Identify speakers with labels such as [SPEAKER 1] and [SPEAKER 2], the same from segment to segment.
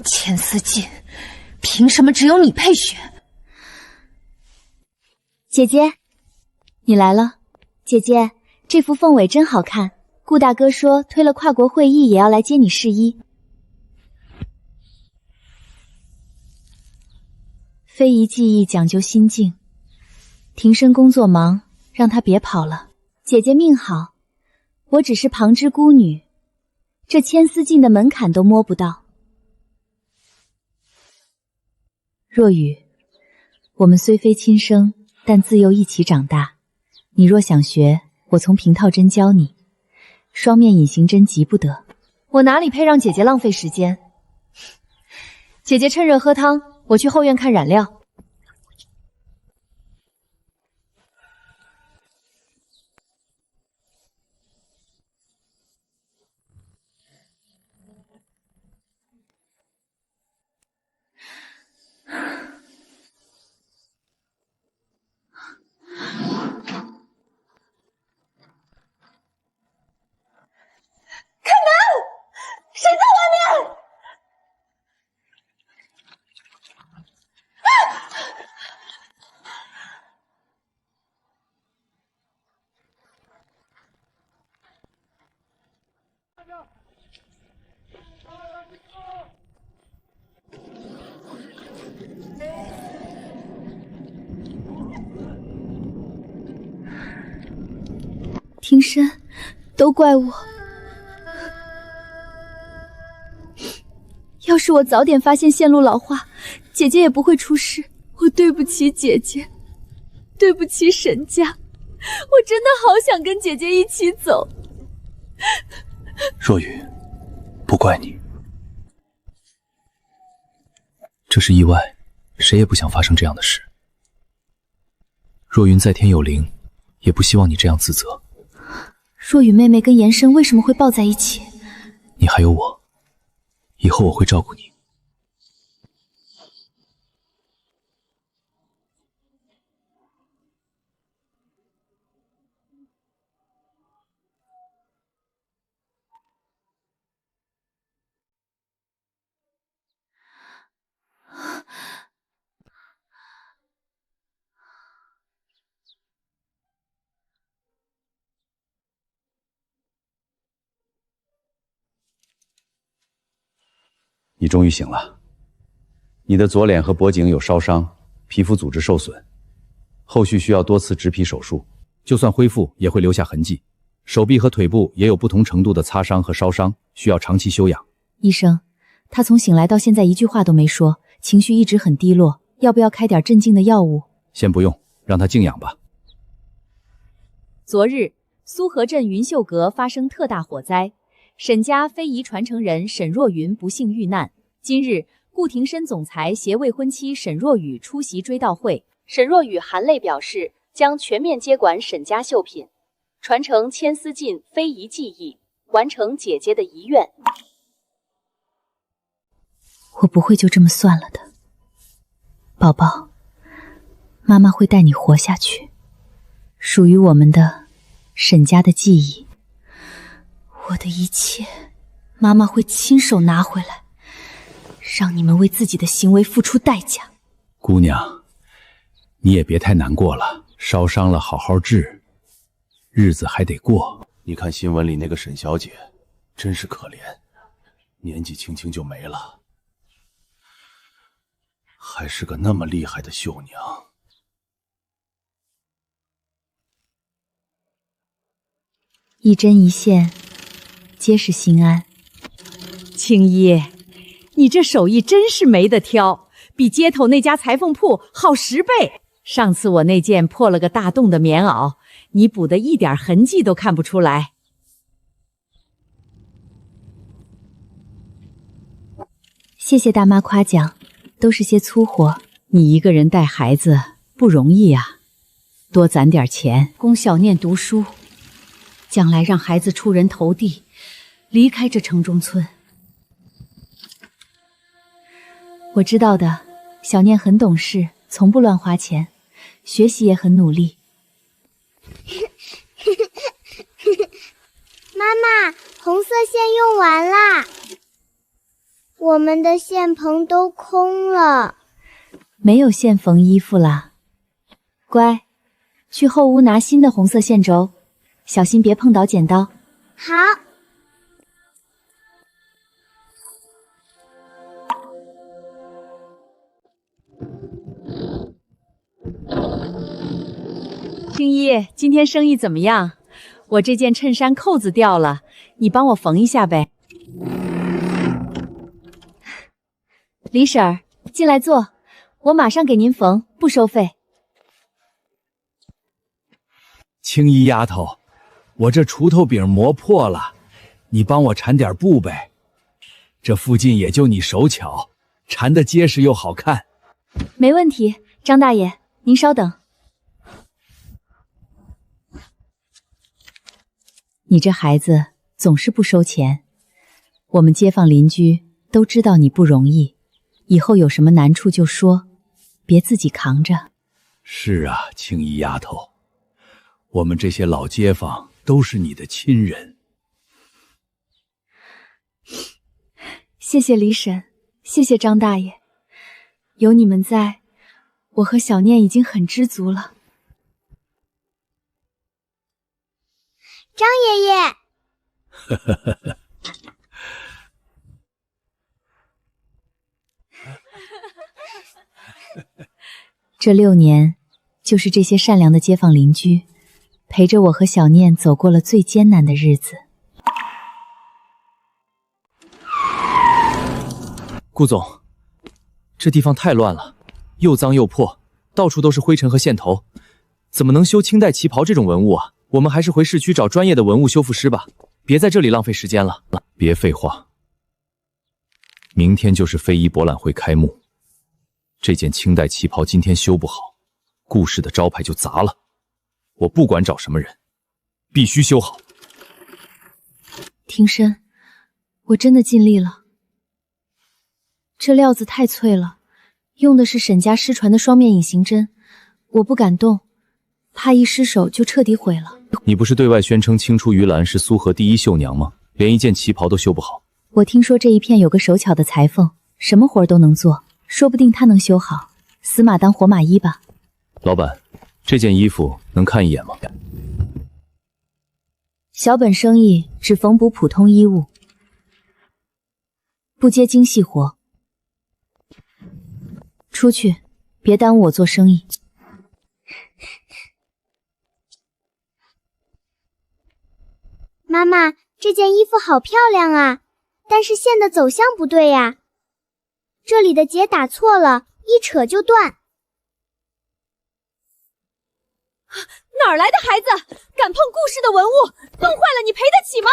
[SPEAKER 1] 千丝镜，凭什么只有你配选？
[SPEAKER 2] 姐姐，你来了。姐姐，这副凤尾真好看。顾大哥说推了跨国会议也要来接你试衣。非遗技艺讲究心境，庭深工作忙，让他别跑了。姐姐命好，我只是旁支孤女，这千丝镜的门槛都摸不到。若雨，我们虽非亲生，但自幼一起长大。你若想学，我从平套针教你。双面隐形针急不得。
[SPEAKER 1] 我哪里配让姐姐浪费时间？姐姐趁热喝汤，我去后院看染料。谁在外面？
[SPEAKER 2] 庭深，都怪我。要是我早点发现线路老化，姐姐也不会出事。我对不起姐姐，对不起沈家，我真的好想跟姐姐一起走。
[SPEAKER 3] 若雨，不怪你，这是意外，谁也不想发生这样的事。若云在天有灵，也不希望你这样自责。
[SPEAKER 2] 若雨妹妹跟延生为什么会抱在一起？
[SPEAKER 3] 你还有我，以后我会照顾你。
[SPEAKER 4] 你终于醒了。你的左脸和脖颈有烧伤，皮肤组织受损，后续需要多次植皮手术，就算恢复也会留下痕迹。手臂和腿部也有不同程度的擦伤和烧伤，需要长期休养。
[SPEAKER 2] 医生，他从醒来到现在一句话都没说，情绪一直很低落，要不要开点镇静的药物？
[SPEAKER 4] 先不用，让他静养吧。
[SPEAKER 5] 昨日，苏河镇云秀阁发生特大火灾，沈家非遗传承人沈若云不幸遇难。今日，顾庭深总裁携未婚妻沈若雨出席追悼会。沈若雨含泪表示，将全面接管沈家绣品，传承千丝镜非遗技艺，完成姐姐的遗愿。
[SPEAKER 2] 我不会就这么算了的，宝宝，妈妈会带你活下去，属于我们的沈家的记忆，我的一切，妈妈会亲手拿回来，让你们为自己的行为付出代价。
[SPEAKER 4] 姑娘，你也别太难过了，烧伤了好好治，日子还得过。
[SPEAKER 6] 你看新闻里那个沈小姐，真是可怜，年纪轻轻就没了，还是个那么厉害的绣娘。
[SPEAKER 2] 一针一线，皆是心安。
[SPEAKER 5] 青衣，你这手艺真是没得挑，比街头那家裁缝铺好10倍。上次我那件破了个大洞的棉袄，你补的一点痕迹都看不出来。
[SPEAKER 2] 谢谢大妈夸奖，都是些粗活。
[SPEAKER 5] 你一个人带孩子不容易啊，多攒点钱供小念读书，将来让孩子出人头地，离开这城中村。
[SPEAKER 2] 我知道的，小念很懂事，从不乱花钱，学习也很努力。
[SPEAKER 7] 妈妈，红色线用完啦。我们的线棚都空了。
[SPEAKER 2] 没有线缝衣服啦。乖，去后屋拿新的红色线轴，小心别碰倒剪刀。
[SPEAKER 7] 好。
[SPEAKER 5] 青衣，今天生意怎么样？我这件衬衫扣子掉了，你帮我缝一下呗。
[SPEAKER 1] 李婶儿，进来坐，我马上给您缝，不收费。
[SPEAKER 4] 青衣丫头，我这锄头柄磨破了，你帮我缠点布呗。这附近也就你手巧，缠得结实又好看。
[SPEAKER 1] 没问题，张大爷，您稍等。
[SPEAKER 2] 你这孩子总是不收钱，我们街坊邻居都知道你不容易，以后有什么难处就说，别自己扛着。
[SPEAKER 4] 是啊，青衣丫头，我们这些老街坊都是你的亲人。
[SPEAKER 1] 谢谢李婶，谢谢张大爷，有你们在，我和小念已经很知足了。
[SPEAKER 7] 张爷爷，
[SPEAKER 2] 这6年，就是这些善良的街坊邻居，陪着我和小念走过了最艰难的日子。
[SPEAKER 3] 顾总，这地方太乱了，又脏又破，到处都是灰尘和线头，怎么能修清代旗袍这种文物啊？我们还是回市区找专业的文物修复师吧，别在这里浪费时间了。
[SPEAKER 4] 别废话，明天就是非遗博览会开幕，这件清代旗袍今天修不好，顾氏的招牌就砸了。我不管找什么人，必须修好。
[SPEAKER 1] 庭深，我真的尽力了。这料子太脆了，用的是沈家失传的双面隐形针，我不敢动，怕一失手就彻底毁了。
[SPEAKER 4] 你不是对外宣称青出于蓝是苏河第一绣娘吗？连一件旗袍都修不好。
[SPEAKER 2] 我听说这一片有个手巧的裁缝，什么活都能做，说不定他能修好。死马当活马医吧。
[SPEAKER 4] 老板，这件衣服能看一眼吗？
[SPEAKER 2] 小本生意，只缝补普通衣物，不接精细活。出去，别耽误我做生意。
[SPEAKER 7] 妈妈，这件衣服好漂亮啊，但是线的走向不对呀，这里的结打错了，一扯就断。
[SPEAKER 5] 哪儿来的孩子，敢碰顾氏的文物，弄坏了你赔得起吗？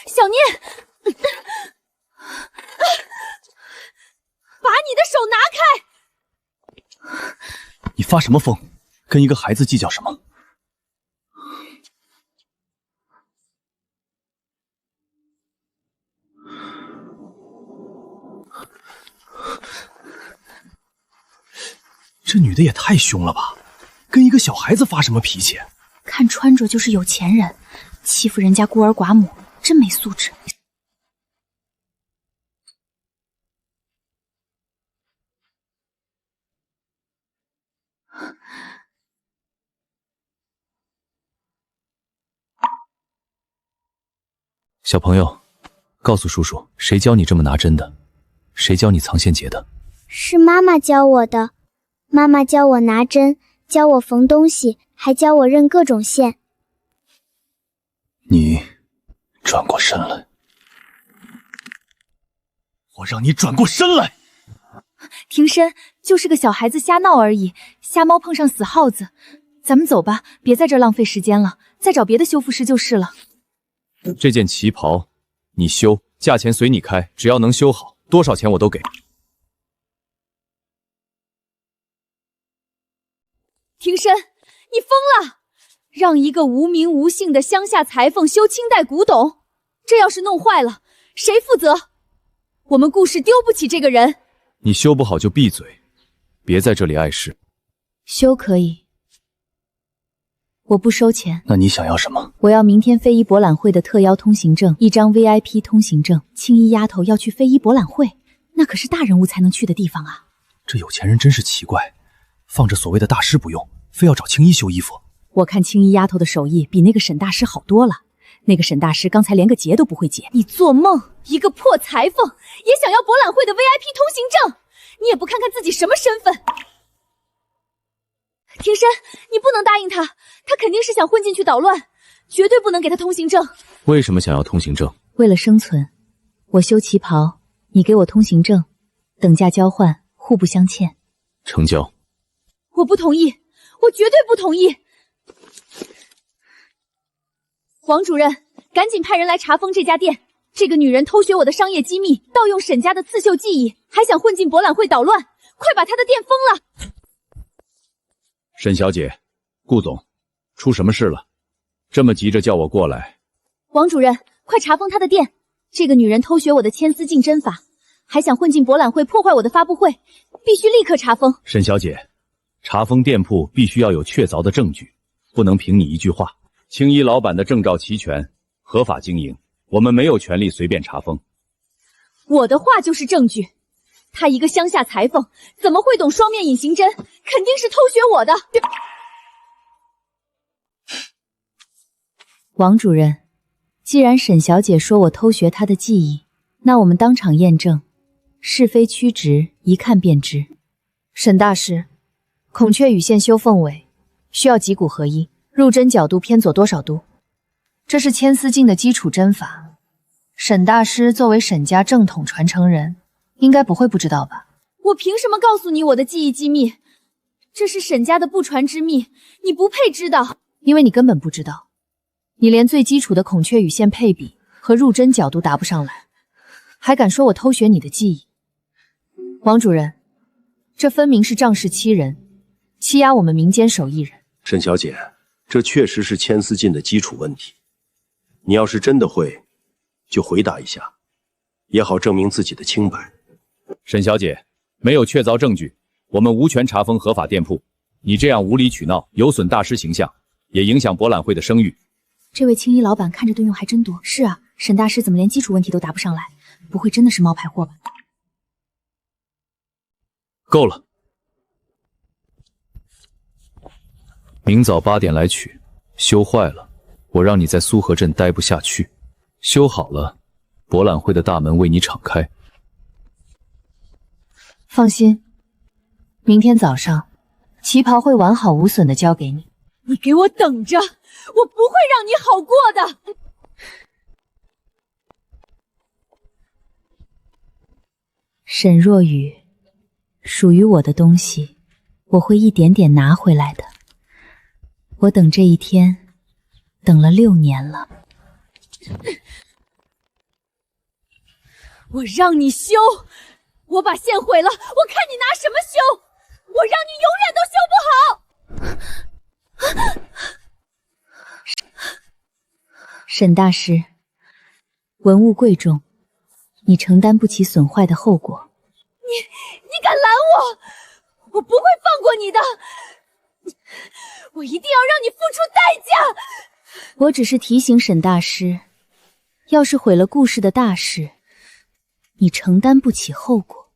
[SPEAKER 1] 小念，
[SPEAKER 5] 把你的手拿开！
[SPEAKER 3] 你发什么疯？跟一个孩子计较什么？这女的也太凶了吧，跟一个小孩子发什么脾气？
[SPEAKER 1] 看穿着就是有钱人，欺负人家孤儿寡母，真没素质。
[SPEAKER 3] 小朋友，告诉叔叔，谁教你这么拿针的？谁教你藏线结的？
[SPEAKER 7] 是妈妈教我的，妈妈教我拿针，教我缝东西，还教我认各种线。
[SPEAKER 3] 你转过身来，我让你转过身来！
[SPEAKER 1] 庭深，就是个小孩子瞎闹而已，瞎猫碰上死耗子。咱们走吧，别在这儿浪费时间了，再找别的修复师就是了。
[SPEAKER 3] 这件旗袍你修，价钱随你开，只要能修好，多少钱我都给。
[SPEAKER 5] 庭深，你疯了！让一个无名无姓的乡下裁缝修清代古董，这要是弄坏了，谁负责？我们顾氏丢不起这个人。
[SPEAKER 3] 你修不好就闭嘴，别在这里碍事。
[SPEAKER 2] 修可以，我不收钱。
[SPEAKER 3] 那你想要什么？
[SPEAKER 2] 我要明天非遗博览会的特邀通行证，一张 VIP 通行证。青衣丫头要去非遗博览会，那可是大人物才能去的地方啊。
[SPEAKER 3] 这有钱人真是奇怪，放着所谓的大师不用，非要找青衣修衣服。
[SPEAKER 2] 我看青衣丫头的手艺比那个沈大师好多了。那个沈大师刚才连个结都不会结。
[SPEAKER 5] 你做梦！一个破裁缝也想要博览会的 VIP 通行证，你也不看看自己什么身份。庭深，你不能答应他，他肯定是想混进去捣乱，绝对不能给他通行证。
[SPEAKER 3] 为什么想要通行证？
[SPEAKER 2] 为了生存，我修旗袍，你给我通行证，等价交换，互不相欠。
[SPEAKER 3] 成交。
[SPEAKER 5] 我不同意，我绝对不同意。王主任，赶紧派人来查封这家店。这个女人偷学我的商业机密，盗用沈家的刺绣技艺，还想混进博览会捣乱，快把她的店封了！
[SPEAKER 4] 沈小姐，顾总，出什么事了？这么急着叫我过来？
[SPEAKER 5] 王主任，快查封她的店！这个女人偷学我的千丝镜针法，还想混进博览会破坏我的发布会，必须立刻查封！
[SPEAKER 4] 沈小姐，查封店铺必须要有确凿的证据，不能凭你一句话。青衣老板的证照齐全，合法经营，我们没有权利随便查封。
[SPEAKER 5] 我的话就是证据。他一个乡下裁缝，怎么会懂双面隐形针？肯定是偷学我的。
[SPEAKER 2] 王主任，既然沈小姐说我偷学她的技艺，那我们当场验证，是非曲直，一看便知。
[SPEAKER 1] 沈大师，孔雀羽线修凤尾，需要几股合一，入针角度偏左多少度？这是千丝镜的基础针法。沈大师作为沈家正统传承人，应该不会不知道吧？
[SPEAKER 5] 我凭什么告诉你我的技艺机密？这是沈家的不传之秘，你不配知道。
[SPEAKER 1] 因为你根本不知道，你连最基础的孔雀羽线配比和入针角度答不上来，还敢说我偷学你的技艺？王主任，这分明是仗势欺人，欺压我们民间手艺人。
[SPEAKER 6] 沈小姐，这确实是千丝镜的基础问题。你要是真的会，就回答一下，也好证明自己的清白。
[SPEAKER 4] 沈小姐，没有确凿证据，我们无权查封合法店铺。你这样无理取闹，有损大师形象，也影响博览会的声誉。
[SPEAKER 2] 这位青衣老板看着盾用还真多。是啊，沈大师怎么连基础问题都答不上来？不会真的是冒牌货吧？
[SPEAKER 3] 够了，明早8点来取，修坏了，我让你在苏河镇待不下去；修好了，博览会的大门为你敞开。
[SPEAKER 1] 放心，明天早上旗袍会完好无损的交给你。
[SPEAKER 5] 你给我等着，我不会让你好过的。
[SPEAKER 2] 沈若雨，属于我的东西，我会一点点拿回来的。我等这一天，等了6年了。
[SPEAKER 5] 我让你修，我把线毁了，我看你拿什么修？我让你永远都修不好！
[SPEAKER 2] 沈大师，文物贵重，你承担不起损坏的后果。
[SPEAKER 5] 你敢拦我？我不会放过你的！我一定要让你付出代价！
[SPEAKER 2] 我只是提醒沈大师，要是毁了顾氏的大事，你承担不起后果。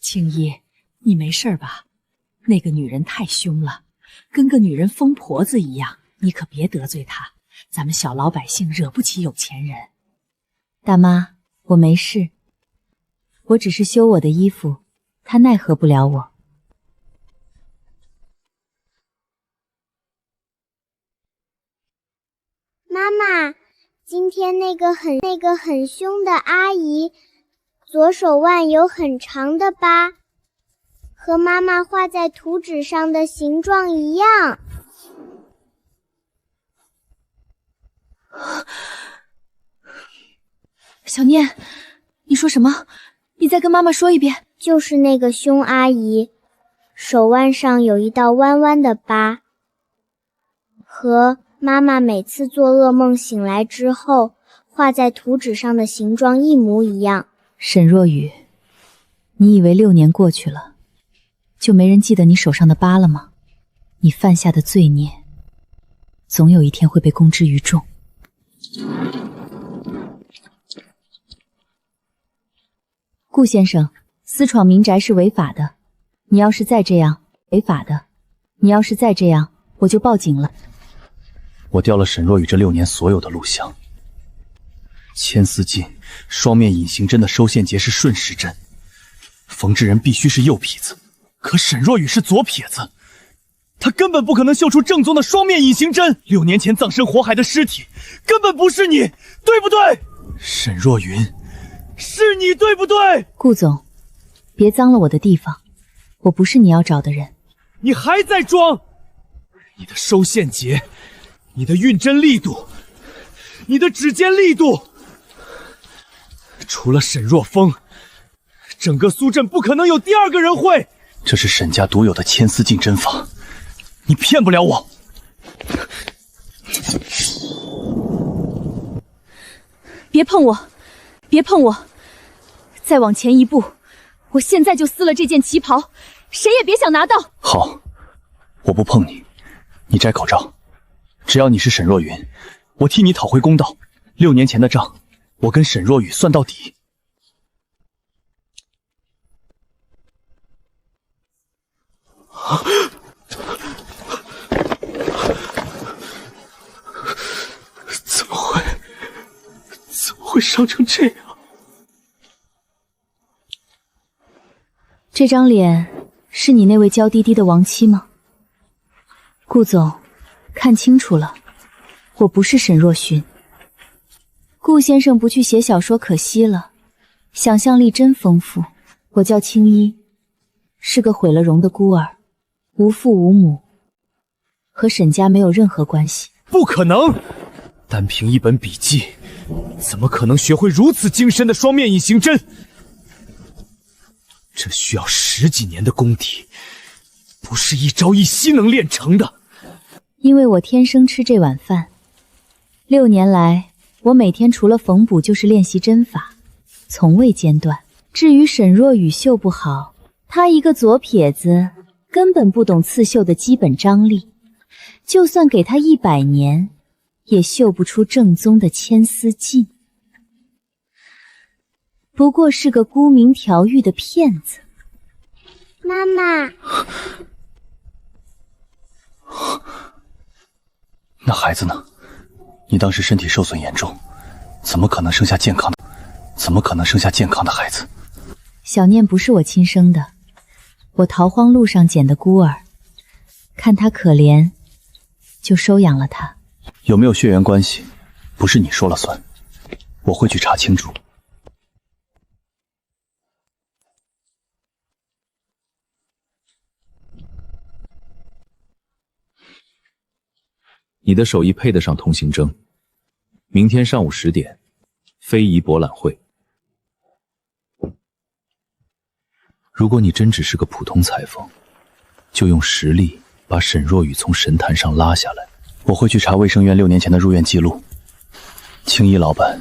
[SPEAKER 8] 青衣，你没事吧？那个女人太凶了，跟个女人疯婆子一样，你可别得罪她。咱们小老百姓惹不起有钱人。
[SPEAKER 2] 大妈，我没事，我只是修我的衣服，她奈何不了我。
[SPEAKER 7] 妈妈，今天那个很凶的阿姨，左手腕有很长的疤，和妈妈画在图纸上的形状一样。
[SPEAKER 1] 小念，你说什么？你再跟妈妈说一遍。
[SPEAKER 7] 就是那个凶阿姨，手腕上有一道弯弯的疤，和妈妈每次做噩梦醒来之后画在图纸上的形状一模一样。
[SPEAKER 2] 沈若雨，你以为6年过去了，就没人记得你手上的疤了吗？你犯下的罪孽，总有一天会被公之于众。
[SPEAKER 1] 顾先生，私闯民宅是违法的，你要是再这样，我就报警了。
[SPEAKER 4] 我调了沈若雨这6年所有的录像，千丝镜、双面隐形针的收线节是顺时针，缝制人必须是右撇子，可沈若雨是左撇子，她根本不可能绣出正宗的双面隐形针。6年前葬身火海的尸体根本不是你，对不对？沈若云，是你对不对？
[SPEAKER 1] 顾总，别脏了我的地方，我不是你要找的人。
[SPEAKER 4] 你还在装？你的收线节，你的运针力度，你的指尖力度，除了沈若风，整个苏镇不可能有第2个人会。这是沈家独有的千丝镜针法，你骗不了我。
[SPEAKER 1] 别碰我，别碰我！再往前一步，我现在就撕了这件旗袍，谁也别想拿到。
[SPEAKER 4] 好，我不碰你，你摘口罩。只要你是沈若云，我替你讨回公道。6年前的账，我跟沈若雨算到底。怎么会伤成这样？
[SPEAKER 1] 这张脸是你那位娇滴滴的亡妻吗？顾总，看清楚了，我不是沈若寻。顾先生不去写小说可惜了，想象力真丰富。我叫青衣，是个毁了容的孤儿，无父无母，和沈家没有任何关系。
[SPEAKER 4] 不可能！单凭一本笔记，怎么可能学会如此精深的双面隐形针？这需要10几年的功底，不是一朝一夕能练成的。
[SPEAKER 1] 因为我天生吃这碗饭，6年来，我每天除了缝补就是练习针法，从未间断。至于沈若雨绣不好，她一个左撇子，根本不懂刺绣的基本张力，就算给她100年，也绣不出正宗的千丝镜。不过是个沽名钓誉的骗子。
[SPEAKER 7] 妈妈，
[SPEAKER 4] 那孩子呢？你当时身体受损严重，怎么可能生下健康的孩子？
[SPEAKER 1] 小念不是我亲生的，我逃荒路上捡的孤儿，看他可怜，就收养了他。
[SPEAKER 4] 有没有血缘关系，不是你说了算，我会去查清楚。
[SPEAKER 3] 你的手艺配得上通行证。明天上午10点，非遗博览会。如果你真只是个普通裁缝，就用实力把沈若雨从神坛上拉下来。我会去查卫生院6年前的入院记录。青衣老板，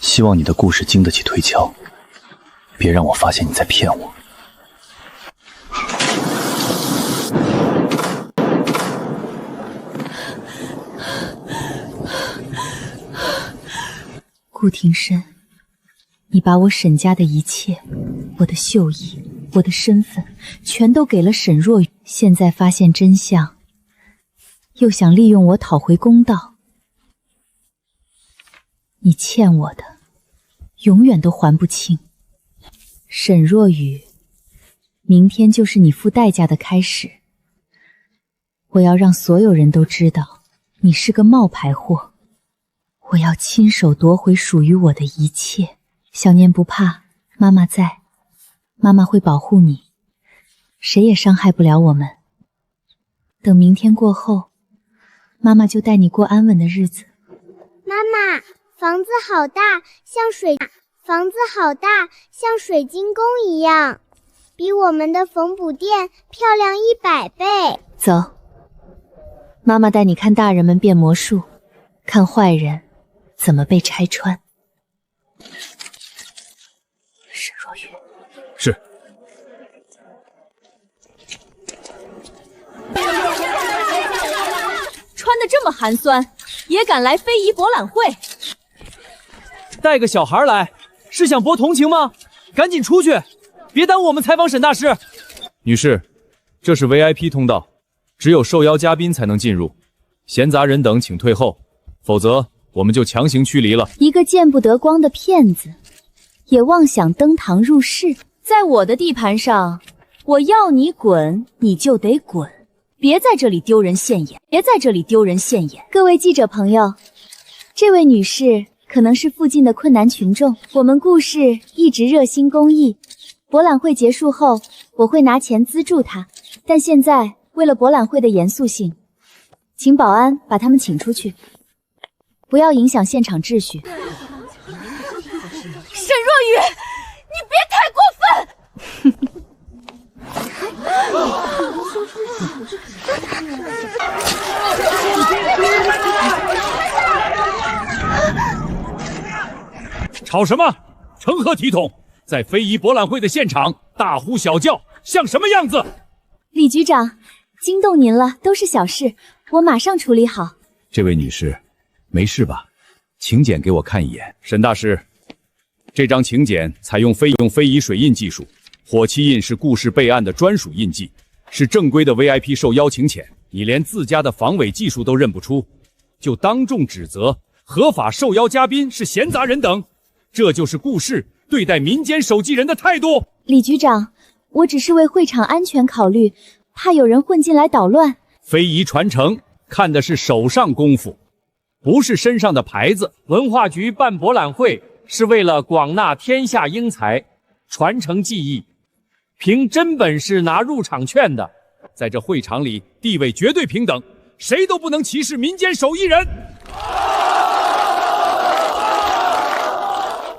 [SPEAKER 3] 希望你的故事经得起推敲，别让我发现你在骗我。
[SPEAKER 1] 顾庭深，你把我沈家的一切，我的绣艺，我的身份，全都给了沈若雨。现在发现真相，又想利用我讨回公道。你欠我的，永远都还不清。沈若雨，明天就是你付代价的开始。我要让所有人都知道，你是个冒牌货。我要亲手夺回属于我的一切。小念不怕，妈妈在，妈妈会保护你，谁也伤害不了我们。等明天过后，妈妈就带你过安稳的日子。
[SPEAKER 7] 妈妈，房子好大，像水晶宫一样，比我们的缝补店漂亮100倍。
[SPEAKER 1] 走，妈妈带你看大人们变魔术，看坏人怎么被拆穿。沈若雨，
[SPEAKER 4] 是。
[SPEAKER 5] 穿得这么寒酸，也敢来非遗博览会？
[SPEAKER 3] 带个小孩来，是想博同情吗？赶紧出去，别耽误我们采访沈大师。女士，这是 VIP 通道，只有受邀嘉宾才能进入，闲杂人等请退后，否则我们就强行驱离了。
[SPEAKER 1] 一个见不得光的骗子，也妄想登堂入室，在我的地盘上，我要你滚，你就得滚，别在这里丢人现眼，别在这里丢人现眼。各位记者朋友，这位女士可能是附近的困难群众，我们故事一直热心公益。博览会结束后，我会拿钱资助她，但现在为了博览会的严肃性，请保安把他们请出去，不要影响现场秩序。
[SPEAKER 5] 沈若雨，你别太过分！
[SPEAKER 9] 吵什么？成何体统？在非遗博览会的现场大呼小叫，像什么样子？
[SPEAKER 1] 李局长，惊动您了，都是小事，我马上处理好。
[SPEAKER 4] 这位女士，没事吧？请柬给我看一眼。
[SPEAKER 9] 沈大师，这张请柬采用非遗水印技术，火漆印是故事备案的专属印记，是正规的 VIP 受邀请柬。你连自家的防伪技术都认不出，就当众指责合法受邀嘉宾是闲杂人等，这就是故事对待民间手迹人的态度。
[SPEAKER 1] 李局长，我只是为会场安全考虑，怕有人混进来捣乱。
[SPEAKER 9] 非遗传承看的是手上功夫，不是身上的牌子。
[SPEAKER 10] 文化局办博览会是为了广纳天下英才，传承技艺，凭真本事拿入场券的，
[SPEAKER 9] 在这会场里地位绝对平等，谁都不能歧视民间手艺人。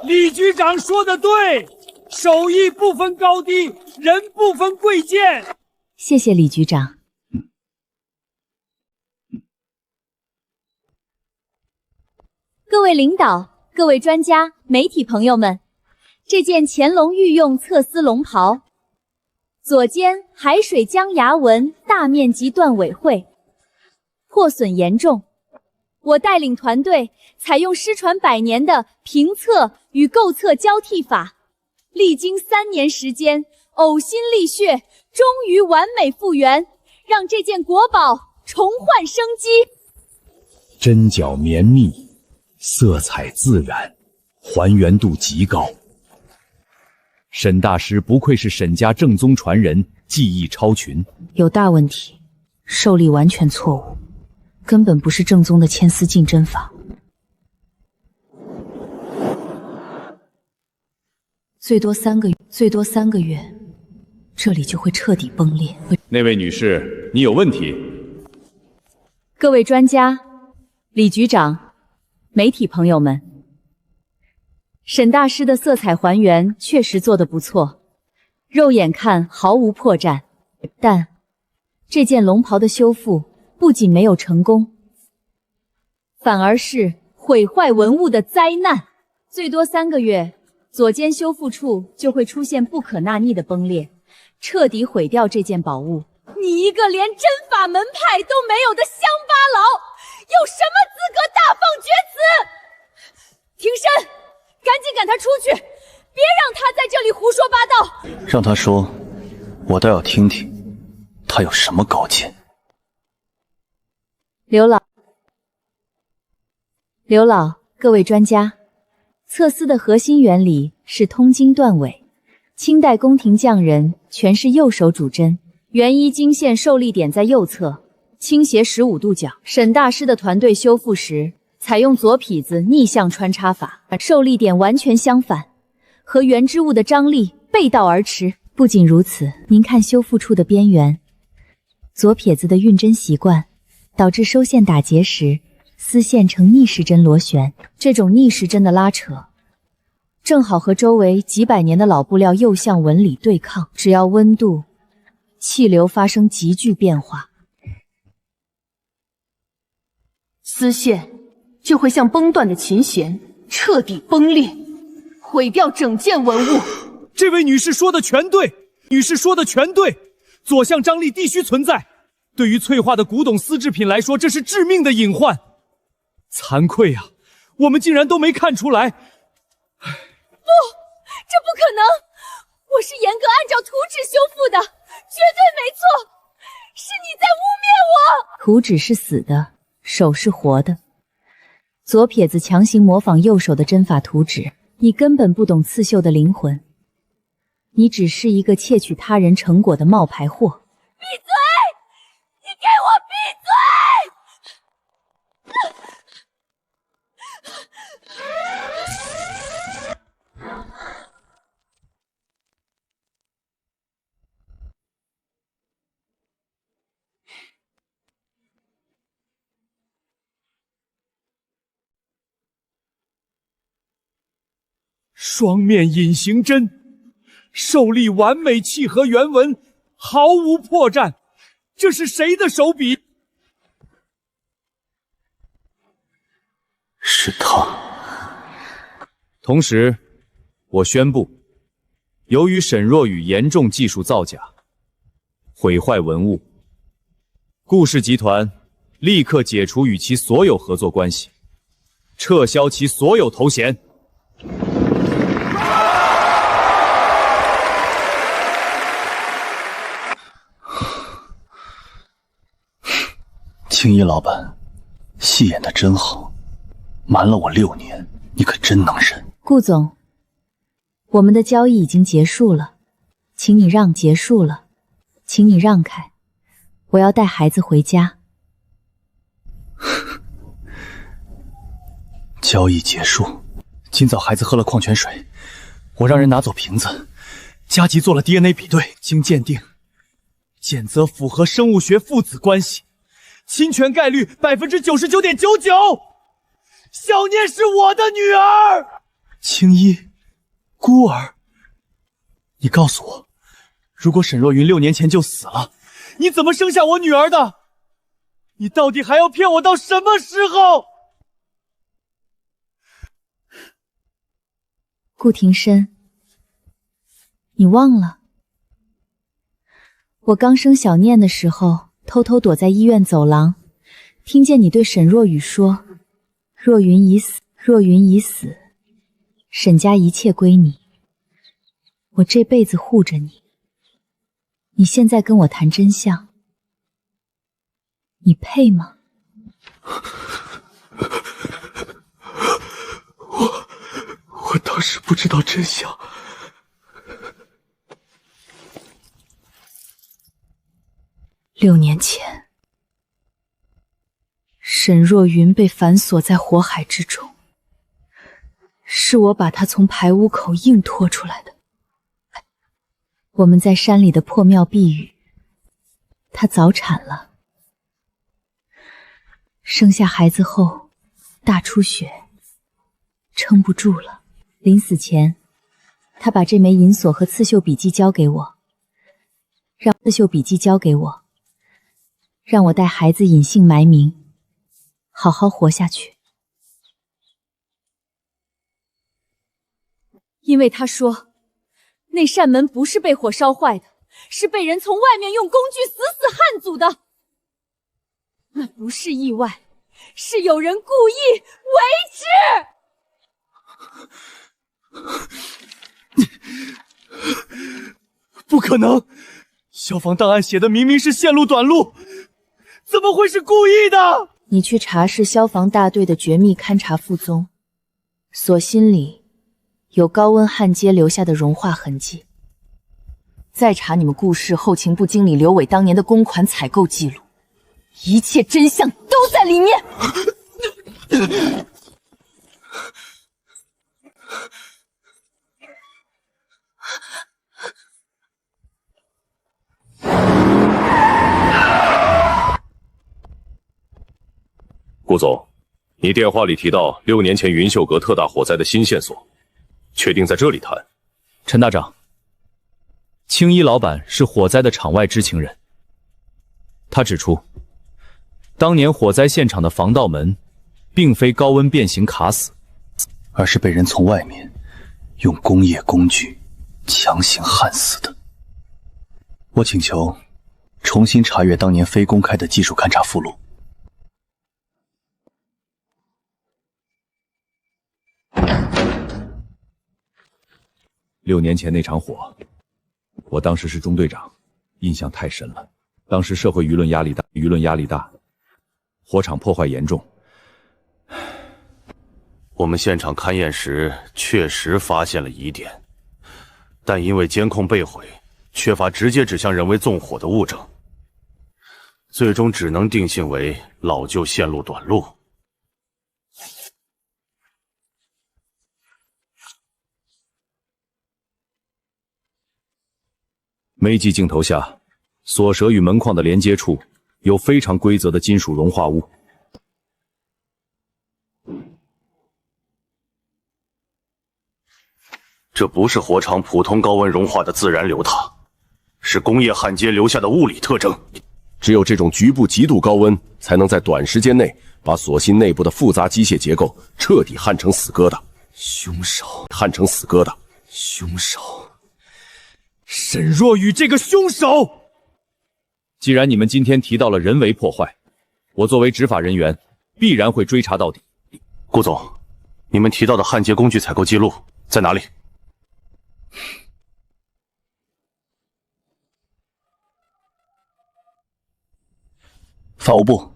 [SPEAKER 10] 李局长说的对，手艺不分高低，人不分贵贱。
[SPEAKER 2] 谢谢李局长。
[SPEAKER 5] 各位领导、各位专家、媒体朋友们，这件乾隆御用侧丝龙袍，左肩海水江崖纹大面积断尾绘，破损严重。我带领团队采用失传100年的评测与构测交替法，历经3年时间，呕心沥血，终于完美复原，让这件国宝重焕生机。
[SPEAKER 4] 针脚绵密，色彩自然，还原度极高。沈大师不愧是沈家正宗传人，技艺超群。
[SPEAKER 2] 有大问题，受力完全错误，根本不是正宗的牵丝进针法。最多3个月，这里就会彻底崩裂。
[SPEAKER 9] 那位女士，你有问题。
[SPEAKER 5] 各位专家、李局长、媒体朋友们，沈大师的色彩还原确实做得不错，肉眼看毫无破绽，但这件龙袍的修复不仅没有成功，反而是毁坏文物的灾难。最多3个月，左肩修复处就会出现不可纳逆的崩裂，彻底毁掉这件宝物。你一个连针法门派都没有的乡巴佬，有什么资格大放厥词？庭审，赶紧赶他出去，别让他在这里胡说八道。
[SPEAKER 6] 让他说，我倒要听听，他有什么高见。
[SPEAKER 5] 刘老，各位专家，侧丝的核心原理是通经断尾，清代宫廷匠人全是右手主针，原衣经线受力点在右侧，倾斜15度角。沈大师的团队修复时采用左匹子逆向穿插法，受力点完全相反，和原织物的张力背道而驰。
[SPEAKER 2] 不仅如此，您看修复处的边缘，左撇子的运针习惯导致收线打结时丝线呈逆时针螺旋。
[SPEAKER 5] 这种逆时针的拉扯正好和周围几百年的老布料右向纹理对抗，只要温度、气流发生急剧变化，
[SPEAKER 11] 丝线就会像崩断的琴弦，彻底崩裂，毁掉整件文物。
[SPEAKER 3] 这位女士说的全对，左向张力必须存在，对于脆化的古董丝制品来说，这是致命的隐患。惭愧啊，我们竟然都没看出来。
[SPEAKER 11] 不，这不可能！我是严格按照图纸修复的，绝对没错！是你在污蔑我！
[SPEAKER 2] 图纸是死的，手是活的。左撇子强行模仿右手的针法图纸，你根本不懂刺绣的灵魂，你只是一个窃取他人成果的冒牌货。
[SPEAKER 11] 闭嘴！你给我闭嘴！
[SPEAKER 3] 双面隐形针，受力完美契合原文，毫无破绽。这是谁的手笔？
[SPEAKER 6] 是他。
[SPEAKER 3] 同时，我宣布，由于沈若雨严重技术造假，毁坏文物，顾氏集团立刻解除与其所有合作关系，撤销其所有头衔。
[SPEAKER 12] 青衣老板，戏演得真好，瞒了我6年，你可真能忍。
[SPEAKER 2] 顾总，我们的交易已经结束了，请你让开，我要带孩子回家。
[SPEAKER 12] 交易结束，今早孩子喝了矿泉水，我让人拿走瓶子，加急做了 DNA 比对，经鉴定，
[SPEAKER 3] 检则符合生物学父子关系。侵权概率 99.99%， 小念是我的女儿。
[SPEAKER 12] 青衣，孤儿，你告诉我，如果沈若云6年前就死了，
[SPEAKER 3] 你怎么生下我女儿的？你到底还要骗我到什么时候？
[SPEAKER 2] 顾庭深，你忘了，我刚生小念的时候，偷偷躲在医院走廊，听见你对沈若雨说：“若云已死，若云已死，沈家一切归你，我这辈子护着你。”你现在跟我谈真相，你配吗？
[SPEAKER 12] 我当时不知道真相。
[SPEAKER 8] 6年前，沈若云被反锁在火海之中，是我把她从排污口硬拖出来的。
[SPEAKER 2] 我们在山里的破庙避雨，她早产了，生下孩子后大出血，撑不住了。临死前，她把这枚银锁和刺绣笔记交给我，让我带孩子隐姓埋名，好好活下去。
[SPEAKER 5] 因为他说，那扇门不是被火烧坏的，是被人从外面用工具死死焊阻的。那不是意外，是有人故意为之。
[SPEAKER 3] 不可能！消防档案写的明明是线路短路，怎么会是故意的？
[SPEAKER 2] 你去查市消防大队的绝密勘查副踪，锁芯里有高温焊接留下的融化痕迹。
[SPEAKER 8] 再查你们顾氏后勤部经理刘伟当年的公款采购记录，一切真相都在里面。
[SPEAKER 6] 顾总，你电话里提到6年前云秀阁特大火灾的新线索，确定在这里谈？
[SPEAKER 3] 陈大长，青衣老板是火灾的场外知情人。他指出，当年火灾现场的防盗门并非高温变形卡死，
[SPEAKER 12] 而是被人从外面用工业工具强行焊死的。我请求重新查阅当年非公开的技术勘查附录。
[SPEAKER 9] 6年前那场火，我当时是中队长，印象太深了。当时社会舆论压力大，火场破坏严重。
[SPEAKER 13] 我们现场勘验时确实发现了疑点，但因为监控被毁，缺乏直接指向人为纵火的物证，最终只能定性为老旧线路短路。
[SPEAKER 9] 煤机镜头下，锁舌与门框的连接处有非常规则的金属融化物。
[SPEAKER 13] 这不是火场普通高温融化的自然流淌，是工业焊接留下的物理特征。
[SPEAKER 6] 只有这种局部极度高温，才能在短时间内把锁芯内部的复杂机械结构彻底焊成死疙瘩。
[SPEAKER 3] 凶手，
[SPEAKER 6] 焊成死疙瘩。
[SPEAKER 3] 凶手，沈若雨这个凶手！
[SPEAKER 9] 既然你们今天提到了人为破坏，我作为执法人员，必然会追查到底。
[SPEAKER 13] 顾总，你们提到的焊接工具采购记录在哪里？
[SPEAKER 12] 法务部，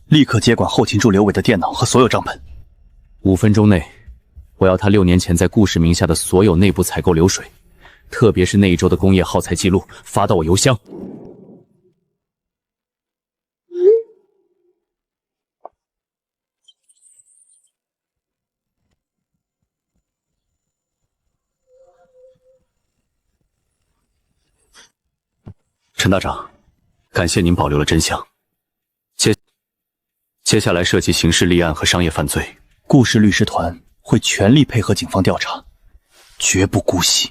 [SPEAKER 12] 立刻接管后勤助刘伟的电脑和所有账本。
[SPEAKER 3] 5分钟内，我要他6年前在顾氏名下的所有内部采购流水，特别是那一周的工业耗材记录，发到我邮箱。
[SPEAKER 13] 陈大长，感谢您保留了真相。接下来涉及刑事立案和商业犯罪，
[SPEAKER 12] 顾氏律师团会全力配合警方调查，绝不姑息。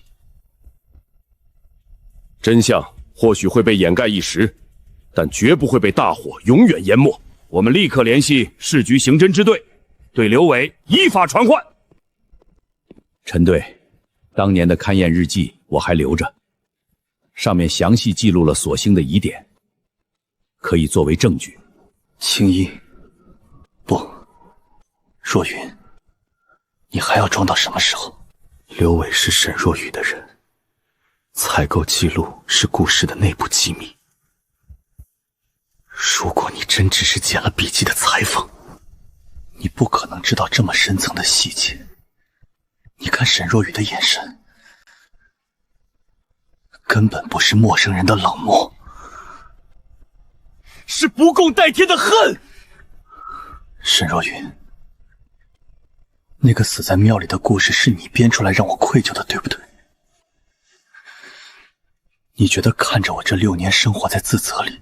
[SPEAKER 6] 真相或许会被掩盖一时，但绝不会被大火永远淹没。
[SPEAKER 9] 我们立刻联系市局刑侦支队，对刘伟依法传唤。陈队，当年的勘验日记我还留着，上面详细记录了所星的疑点，可以作为证据。
[SPEAKER 12] 青衣，不，若云，你还要装到什么时候？
[SPEAKER 13] 刘伟是沈若雨的人，采购记录是顾氏的内部机密。如果你真只是捡了笔记的裁缝，
[SPEAKER 12] 你不可能知道这么深层的细节。你看沈若雨的眼神，根本不是陌生人的冷漠，
[SPEAKER 3] 是不共戴天的恨。
[SPEAKER 12] 沈若云，那个死在庙里的故事是你编出来让我愧疚的，对不对？你觉得看着我这6年生活在自责里，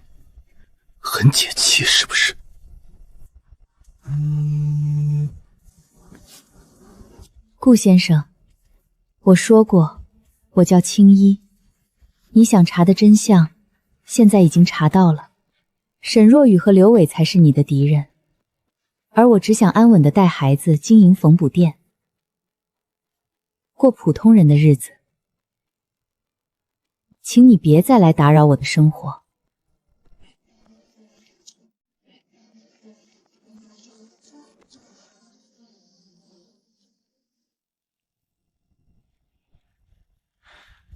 [SPEAKER 12] 很解气是不是？
[SPEAKER 1] 顾先生，我说过，我叫青衣。你想查的真相，现在已经查到了。沈若雨和刘伟才是你的敌人，而我只想安稳地带孩子，经营缝补店，过普通人的日子。请你别再来打扰我的生活。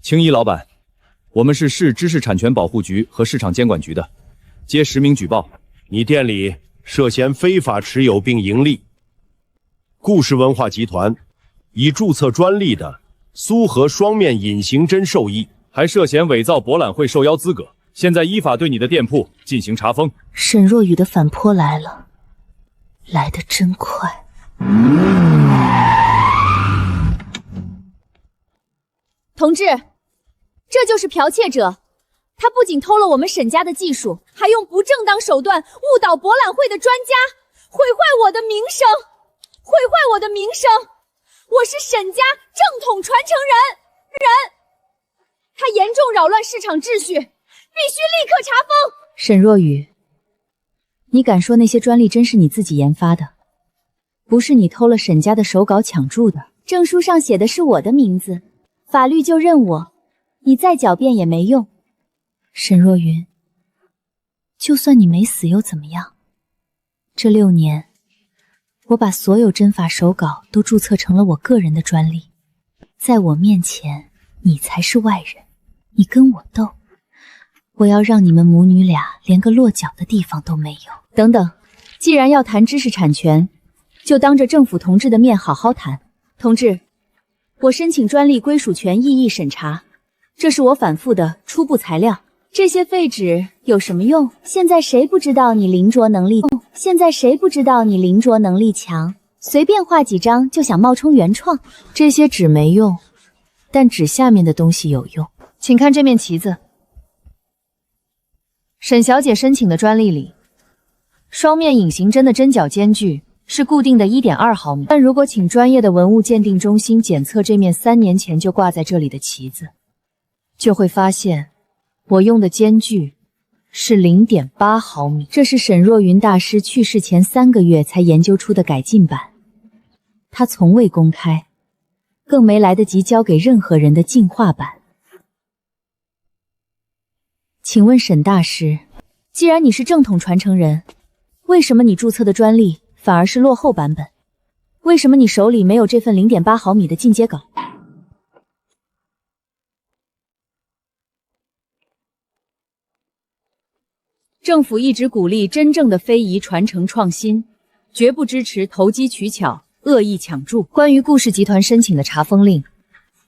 [SPEAKER 3] 青衣老板，我们是市知识产权保护局和市场监管局的，接实名举报，
[SPEAKER 6] 你店里涉嫌非法持有并盈利。顾氏文化集团已注册专利的苏荷双面隐形针寿衣，
[SPEAKER 3] 还涉嫌伪造博览会受邀资格，现在依法对你的店铺进行查封。
[SPEAKER 1] 沈若雨的反扑来了，来得真快。
[SPEAKER 5] 同志，这就是剽窃者，他不仅偷了我们沈家的技术，还用不正当手段误导博览会的专家，毁坏我的名声，毁坏我的名声！我是沈家正统传承人，他严重扰乱市场秩序，必须立刻查封！
[SPEAKER 1] 沈若雨，你敢说那些专利真是你自己研发的？不是你偷了沈家的手稿抢注的？证书上写的是我的名字，法律就认我，你再狡辩也没用。沈若云，就算你没死又怎么样？这6年，我把所有针法手稿都注册成了我个人的专利，在我面前，
[SPEAKER 2] 你才是外人，你跟我斗，我要让你们母女俩连个落脚的地方都没有。
[SPEAKER 5] 等等，既然要谈知识产权，就当着政府同志的面好好谈。同志，我申请专利归属权异议审查，这是我反复的初步材料。这些废纸有什么用？
[SPEAKER 7] 现在谁不知道你临着能力？现在谁不知道你临着能力强？随便画几张就想冒充原创？
[SPEAKER 1] 这些纸没用，但纸下面的东西有用。请看这面旗子，沈小姐申请的专利里，双面隐形针的针脚间距是固定的 1.2 毫米。但如果请专业的文物鉴定中心检测这面3年前就挂在这里的旗子，就会发现我用的间距是 0.8 毫米。这是沈若云大师去世前3个月才研究出的改进版，他从未公开，更没来得及交给任何人的进化版。请问沈大师，既然你是正统传承人，为什么你注册的专利反而是落后版本？为什么你手里没有这份 0.8 毫米的进阶稿？
[SPEAKER 5] 政府一直鼓励真正的非遗传承创新，绝不支持投机取巧、恶意抢注。
[SPEAKER 1] 关于顾氏集团申请的查封令，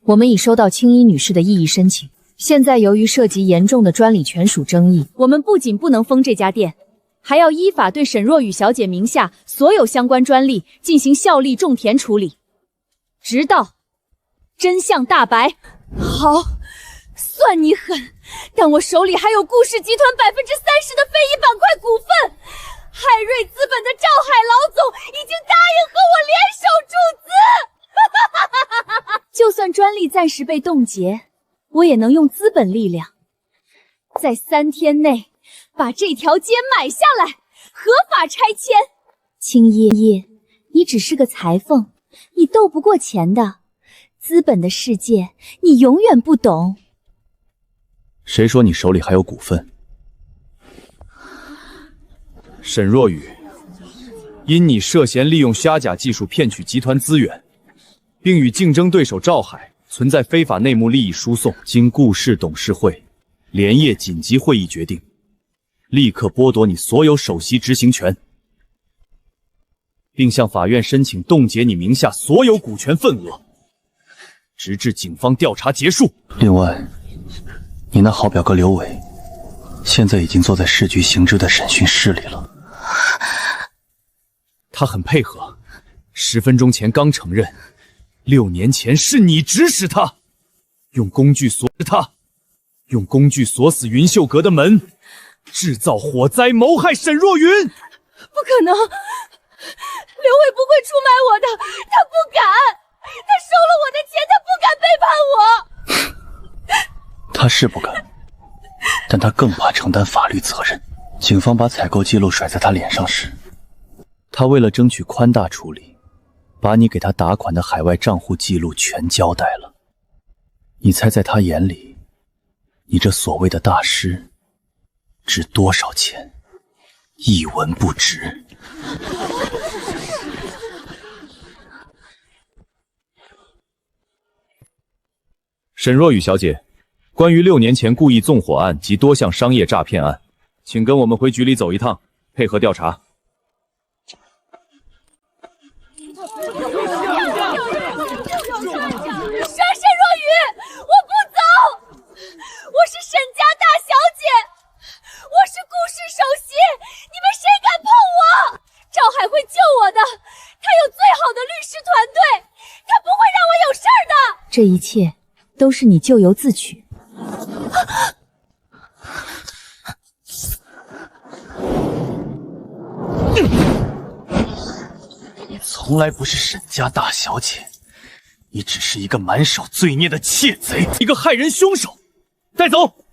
[SPEAKER 1] 我们已收到青衣女士的异议申请。现在由于涉及严重的专利权属争议，
[SPEAKER 5] 我们不仅不能封这家店，还要依法对沈若雨小姐名下所有相关专利进行效力种田处理，直到真相大白。
[SPEAKER 11] 好，算你狠，但我手里还有顾氏集团30%的非遗板块股份，海瑞资本的赵海老总已经答应和我联手注资。
[SPEAKER 5] 就算专利暂时被冻结，我也能用资本力量，在3天内把这条街买下来，合法拆迁。
[SPEAKER 7] 青衣，你只是个裁缝，你斗不过钱的。资本的世界，你永远不懂。
[SPEAKER 4] 谁说你手里还有股份？
[SPEAKER 3] 沈若雨，因你涉嫌利用虚假技术骗取集团资源，并与竞争对手赵海存在非法内幕利益输送，经顾氏董事会连夜紧急会议决定，立刻剥夺你所有首席执行权，并向法院申请冻结你名下所有股权份额，直至警方调查结束。
[SPEAKER 12] 另外，你那好表哥刘伟，现在已经坐在市局刑侦的审讯室里了。
[SPEAKER 3] 他很配合，10分钟前刚承认，6年前是你指使他，用工具锁死云秀阁的门，制造火灾，谋害沈若云。
[SPEAKER 11] 不可能，刘伟不会出卖我的，他不敢，他收了我的钱，他不敢背叛我。
[SPEAKER 12] 他是不敢，但他更怕承担法律责任。警方把采购记录甩在他脸上时，
[SPEAKER 4] 他为了争取宽大处理，把你给他打款的海外账户记录全交代了。你猜在他眼里，你这所谓的大师值多少钱？一文不值。
[SPEAKER 3] 沈若雨小姐，关于6年前故意纵火案及多项商业诈骗案，请跟我们回局里走一趟，配合调查。
[SPEAKER 11] 沈若雨，我不走！我是沈家大小姐，我是顾氏首席，你们谁敢碰我？赵海会救我的，他有最好的律师团队，他不会让我有事儿的。
[SPEAKER 1] 这一切都是你咎由自取。
[SPEAKER 12] 你从来不是沈家大小姐，你只是一个满手罪孽的窃贼，
[SPEAKER 3] 一个害人凶手。带走！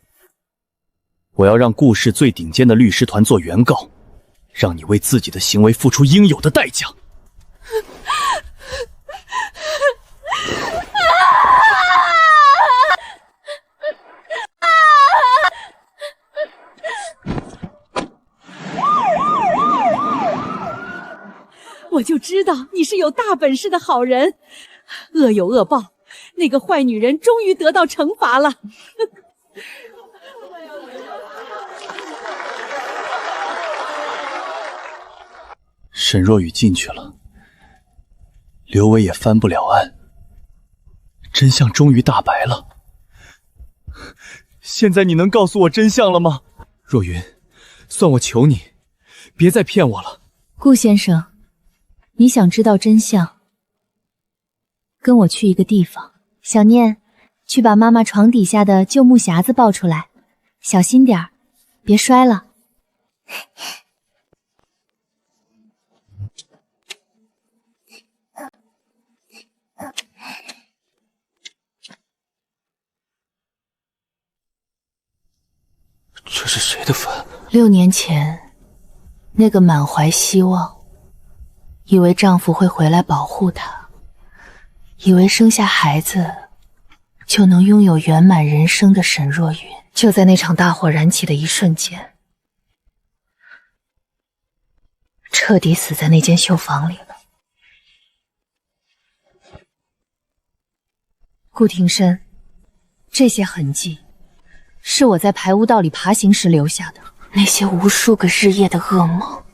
[SPEAKER 4] 我要让顾氏最顶尖的律师团做原告，让你为自己的行为付出应有的代价。
[SPEAKER 5] 我就知道你是有大本事的好人，恶有恶报，
[SPEAKER 8] 那个坏女人终于得到惩罚了。
[SPEAKER 12] 沈若雨进去了，刘伟也翻不了案，真相终于大白了。
[SPEAKER 3] 现在你能告诉我真相了吗？若云，算我求你，别再骗我了。
[SPEAKER 1] 顾先生，你想知道真相，跟我去一个地方。小念，去把妈妈床底下的旧木匣子抱出来，小心点儿，别摔了。
[SPEAKER 12] 这是谁的坟
[SPEAKER 2] ？6年前，那个满怀希望，以为丈夫会回来保护她，以为生下孩子就能拥有圆满人生的沈若云，就在那场大火燃起的一瞬间，彻底死在那间绣房里了。
[SPEAKER 1] 顾庭深，这些痕迹是我在排污道里爬行时留下的，
[SPEAKER 2] 那些无数个日夜的噩梦，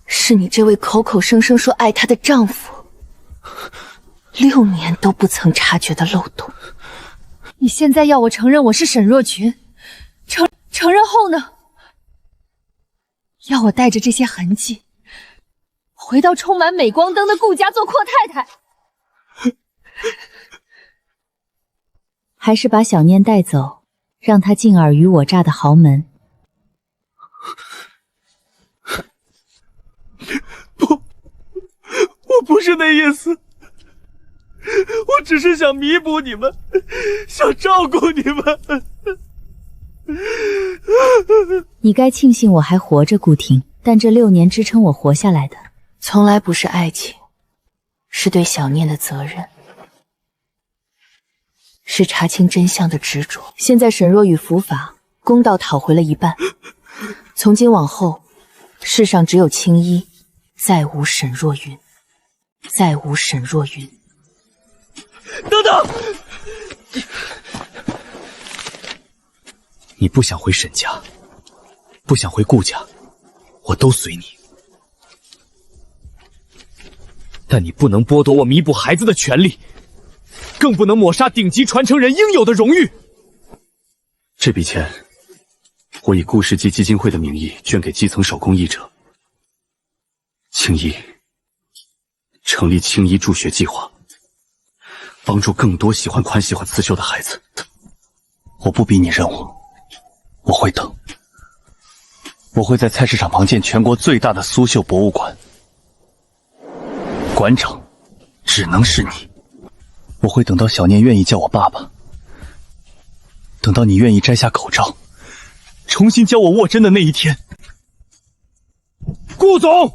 [SPEAKER 2] 是你这位口口声声说爱她的丈夫6年都不曾察觉的漏洞。
[SPEAKER 1] 你现在要我承认我是沈若群，承认后呢？要我带着这些痕迹，回到充满镁光灯的顾家做阔太太？还是把小念带走，让她进尔虞我诈的豪门？
[SPEAKER 3] 我不是那意思，我只是想弥补你们，想照顾你们。
[SPEAKER 1] 你该庆幸我还活着，顾婷，但这6年支撑我活下来的，
[SPEAKER 2] 从来不是爱情，是对小念的责任，是查清真相的执着。现在沈若雨伏法，公道讨回了一半，从今往后，世上只有青衣，再无沈若云，再无沈若云。
[SPEAKER 3] 等等！你不想回沈家，不想回顾家，我都随你。但你不能剥夺我弥补孩子的权利，更不能抹杀顶级传承人应有的荣誉。
[SPEAKER 12] 这笔钱，我以顾氏基基金会的名义捐给基层手工艺者。青衣成立青衣助学计划，帮助更多喜欢刺绣的孩子。我不逼你任务，我会等。我会在菜市场旁建全国最大的苏绣博物馆，馆长只能是你。我会等到小念愿意叫我爸爸，等到你愿意摘下口罩，重新教我握针的那一天。
[SPEAKER 10] 顾总，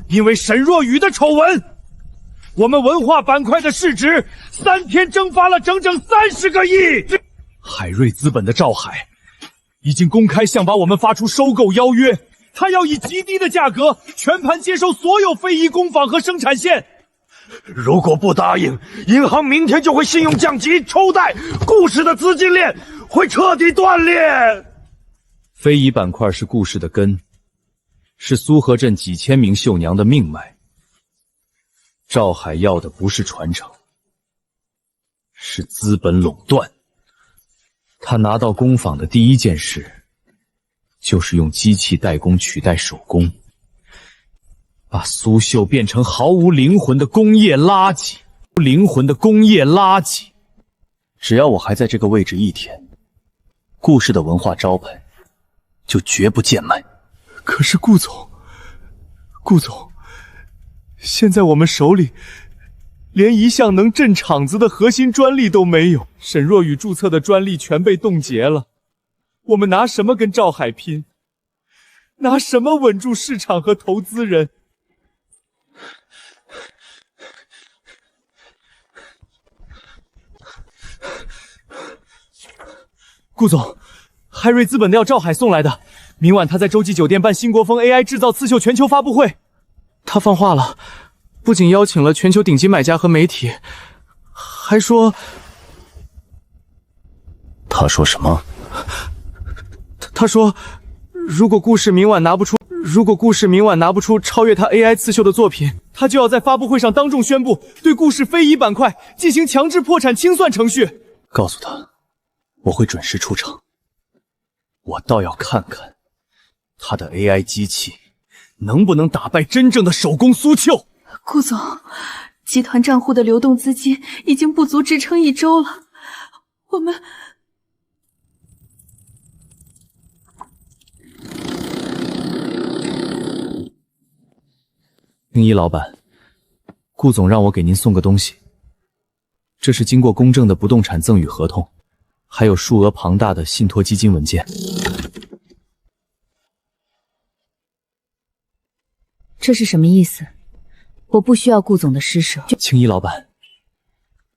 [SPEAKER 10] 因为沈若雨的丑闻，我们文化板块的市值3天蒸发了整整30个亿。
[SPEAKER 3] 海瑞资本的赵海已经公开向把我们发出收购邀约，他要以极低的价格全盘接收所有非遗工坊和生产线。
[SPEAKER 6] 如果不答应，银行明天就会信用降级抽贷，顾氏的资金链会彻底断裂。
[SPEAKER 3] 非遗板块是顾氏的根，是苏河镇几千名绣娘的命脉。赵海要的不是传承，是资本垄断。他拿到工坊的第一件事，就是用机器代工取代手工，把苏绣变成毫无灵魂的工业垃圾。
[SPEAKER 12] 只要我还在这个位置一天，顾氏的文化招牌就绝不贱卖。
[SPEAKER 3] 可是顾总，现在我们手里连一项能镇场子的核心专利都没有，沈若雨注册的专利全被冻结了，我们拿什么跟赵海拼？拿什么稳住市场和投资人？顾总，海瑞资本的要赵海送来的，明晚他在洲际酒店办新国风 AI 制造刺绣全球发布会。他放话了，不仅邀请了全球顶级买家和媒体，还说……
[SPEAKER 13] 他说什么？
[SPEAKER 3] 他说，如果故事明晚拿不出超越他 AI 刺绣的作品，他就要在发布会上当众宣布对故事非遗板块进行强制破产清算程序。告诉他，我会准时出场。我倒要看看他的 AI 机器能不能打败真正的手工苏绣。
[SPEAKER 14] 顾总，集团账户的流动资金已经不足支撑1周了，我们……
[SPEAKER 3] 青衣老板，顾总让我给您送个东西，这是经过公证的不动产赠与合同，还有数额庞大的信托基金文件。
[SPEAKER 1] 这是什么意思？我不需要顾总的施舍。
[SPEAKER 3] 青衣老板，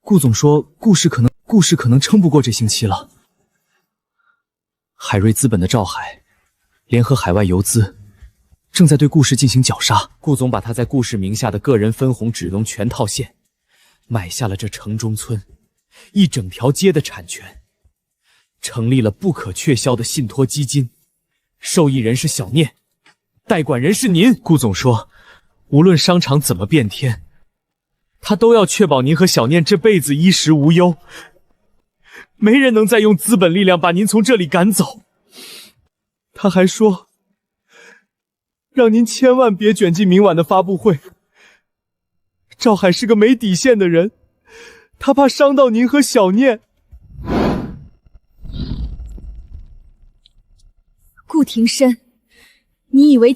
[SPEAKER 3] 顾总说故事可能撑不过这星期了。海瑞资本的赵海联合海外游资，正在对顾氏进行绞杀。顾总把他在顾氏名下的个人分红只能全套现，买下了这城中村一整条街的产权，成立了不可确销的信托基金，受益人是小念，代管人是您。顾总说，无论商场怎么变天，他都要确保您和小念这辈子衣食无忧，没人能再用资本力量把您从这里赶走。他还说，让您千万别卷进明晚的发布会。赵海是个没底线的人，他怕伤到您和小念。
[SPEAKER 11] 顾庭深，你以为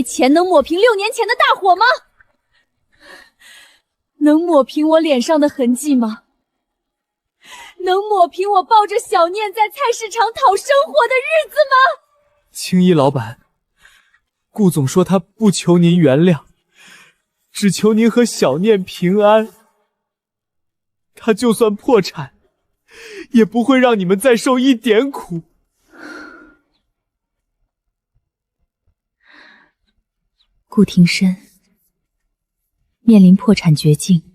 [SPEAKER 11] 钱能抹平6年前的大火吗？能抹平我脸上的痕迹吗？能抹平我抱着小念在菜市场讨生活的日子吗？
[SPEAKER 3] 青衣老板，顾总说他不求您原谅，只求您和小念平安。他就算破产，也不会让你们再受一点苦。
[SPEAKER 2] 顾庭深，面临破产绝境，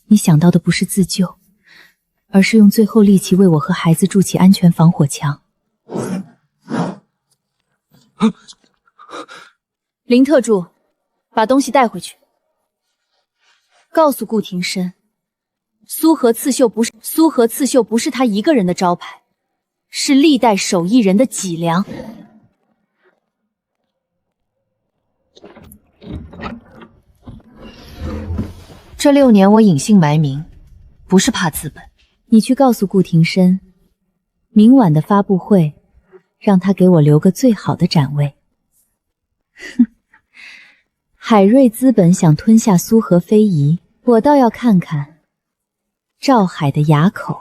[SPEAKER 2] 你想到的不是自救，而是用最后力气为我和孩子筑起安全防火墙。
[SPEAKER 1] 林特助，把东西带回去。告诉顾庭深，苏和刺绣不是他一个人的招牌，是历代手艺人的脊梁。这6年我隐姓埋名，不是怕资本。
[SPEAKER 2] 你去告诉顾庭深，明晚的发布会，让他给我留个最好的展位。哼，海瑞资本想吞下苏和非遗，我倒要看看赵海的牙口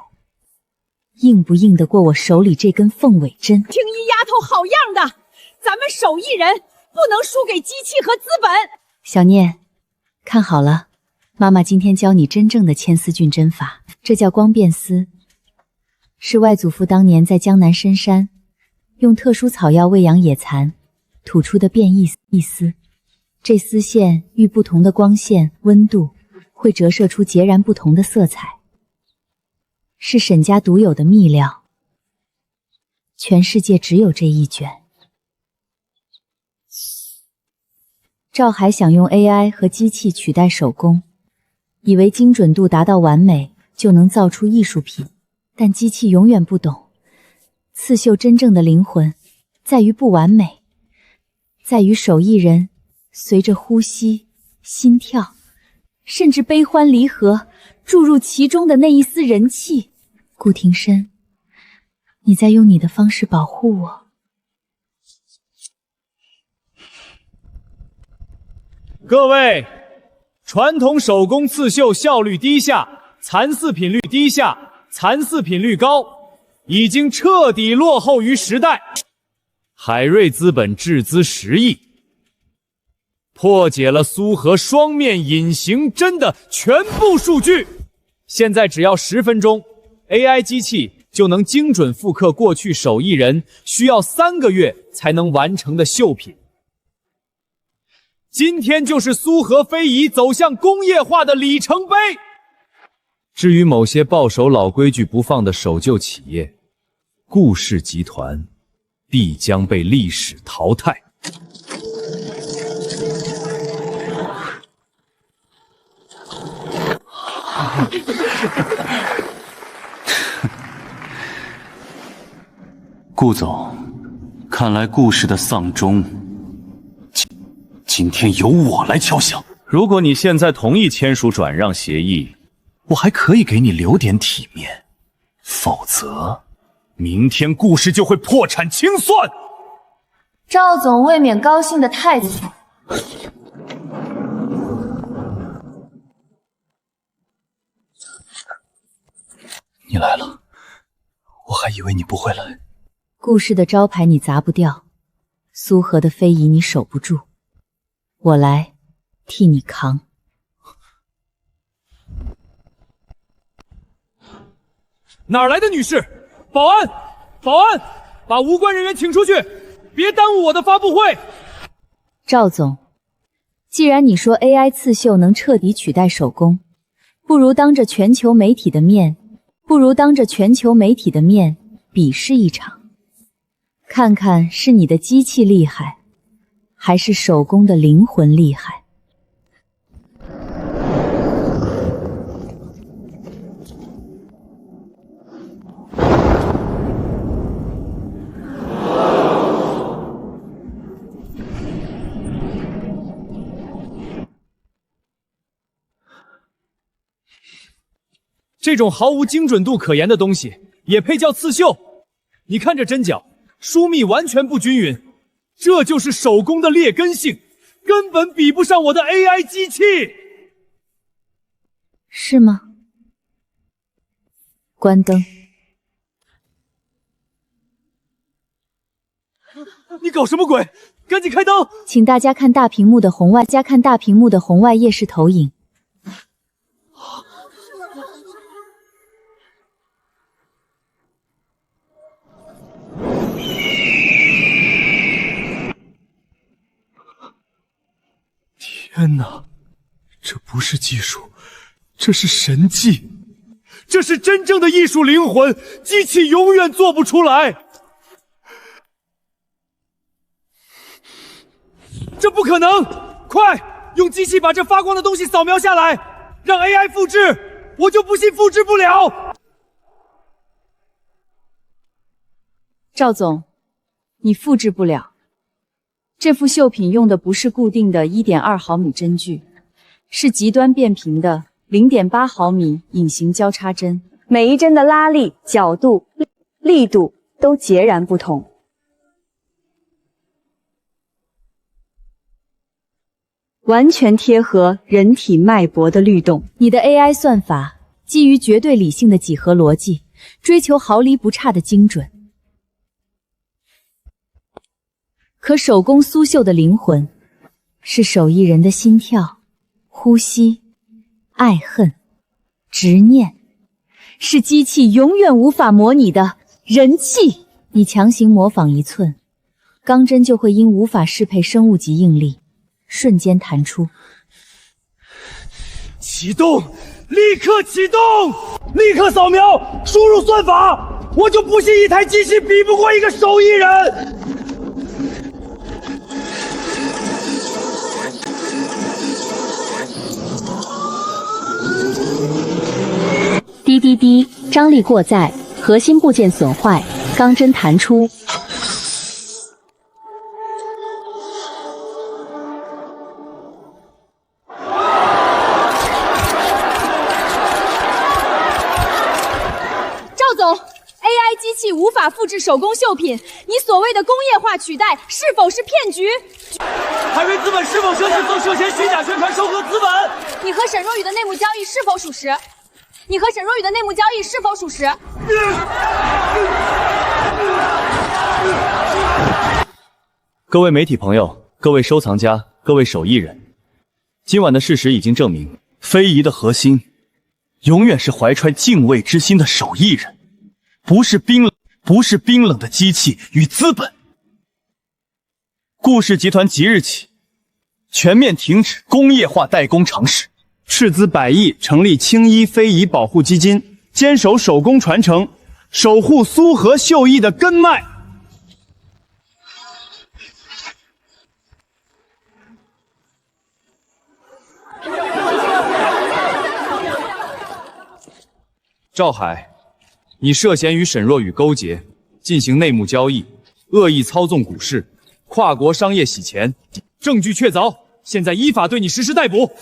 [SPEAKER 2] 硬不硬得过我手里这根凤尾针。
[SPEAKER 8] 青衣丫头好样的，咱们手艺人不能输给机器和资本。
[SPEAKER 2] 小念，看好了，妈妈今天教你真正的牵丝菌针法，这叫光变丝，是外祖父当年在江南深山用特殊草药喂养野蚕吐出的变异丝。这丝线遇不同的光线、温度，会折射出截然不同的色彩，是沈家独有的秘料，全世界只有这一卷。赵海想用 AI 和机器取代手工，以为精准度达到完美就能造出艺术品，但机器永远不懂，刺绣真正的灵魂在于不完美，在于手艺人随着呼吸、心跳，甚至悲欢离合，注入其中的那一丝人气。顾庭深，你在用你的方式保护我。
[SPEAKER 3] 各位，传统手工刺绣效率低下，残次品率低下，残次品率高，已经彻底落后于时代。海瑞资本斥资10亿，破解了苏和双面隐形针的全部数据。现在只要10分钟 ，AI 机器就能精准复刻过去手艺人需要3个月才能完成的绣品。今天就是苏和非遗走向工业化的里程碑。至于某些抱守老规矩不放的守旧企业，顾氏集团必将被历史淘汰。
[SPEAKER 12] 顾总，看来顾氏的丧钟今天由我来敲响。
[SPEAKER 15] 如果你现在同意签署转让协议，我还可以给你留点体面，否则明天顾氏就会破产清算。
[SPEAKER 11] 赵总未免高兴得太早。
[SPEAKER 12] 你来了，我还以为你不会来。
[SPEAKER 2] 顾氏的招牌你砸不掉，苏荷的非遗你守不住，我来替你扛。
[SPEAKER 3] 哪儿来的女士？保安！保安！把无关人员请出去，别耽误我的发布会。
[SPEAKER 2] 赵总，既然你说 AI 刺绣能彻底取代手工，不如当着全球媒体的面比试一场，看看是你的机器厉害，还是手工的灵魂厉害。
[SPEAKER 3] 这种毫无精准度可言的东西也配叫刺绣？你看这针脚，疏密完全不均匀，这就是手工的劣根性，根本比不上我的 AI 机器。
[SPEAKER 2] 是吗？关灯。
[SPEAKER 3] 你搞什么鬼？赶紧开灯！
[SPEAKER 2] 请大家看大屏幕的红外夜视投影。
[SPEAKER 3] 天哪，这不是技术，这是神迹，这是真正的艺术灵魂，机器永远做不出来。这不可能！快，用机器把这发光的东西扫描下来，让 AI 复制，我就不信复制不了。
[SPEAKER 5] 赵总，你复制不了。这幅绣品用的不是固定的 1.2 毫米针具，是极端变频的 0.8 毫米隐形交叉针，每一针的拉力、角度、力度都截然不同。完全贴合人体脉搏的律动。
[SPEAKER 2] 你的 AI 算法基于绝对理性的几何逻辑，追求毫厘不差的精准。可手工苏绣的灵魂，是手艺人的心跳、呼吸、爱恨、执念，是机器永远无法模拟的人气。你强行模仿1寸，钢针就会因无法适配生物级应力，瞬间弹出。
[SPEAKER 3] 启动！立刻启动！立刻扫描，输入算法！我就不信一台机器比不过一个手艺人！
[SPEAKER 5] 滴滴滴，张力过载，核心部件损坏，钢针弹出。
[SPEAKER 11] 赵总 ，AI 机器无法复制手工绣品，你所谓的工业化取代是否是骗局？
[SPEAKER 3] 海瑞资本是否涉及曾涉嫌虚假宣传收割资本？
[SPEAKER 11] 你和沈若雨的内幕交易是否属实？你和沈若雨的内幕交易是否属实？
[SPEAKER 3] 各位媒体朋友，各位收藏家，各位手艺人，今晚的事实已经证明，非遗的核心永远是怀揣敬畏之心的手艺人，不是冰冷的机器与资本。顾氏集团即日起全面停止工业化代工尝试，
[SPEAKER 16] 斥资100亿成立青衣非遗保护基金，坚守手工传承，守护苏河绣艺的根脉。
[SPEAKER 3] 赵海，你涉嫌与沈若雨勾结，进行内幕交易，恶意操纵股市，跨国商业洗钱，证据确凿，现在依法对你实施逮捕。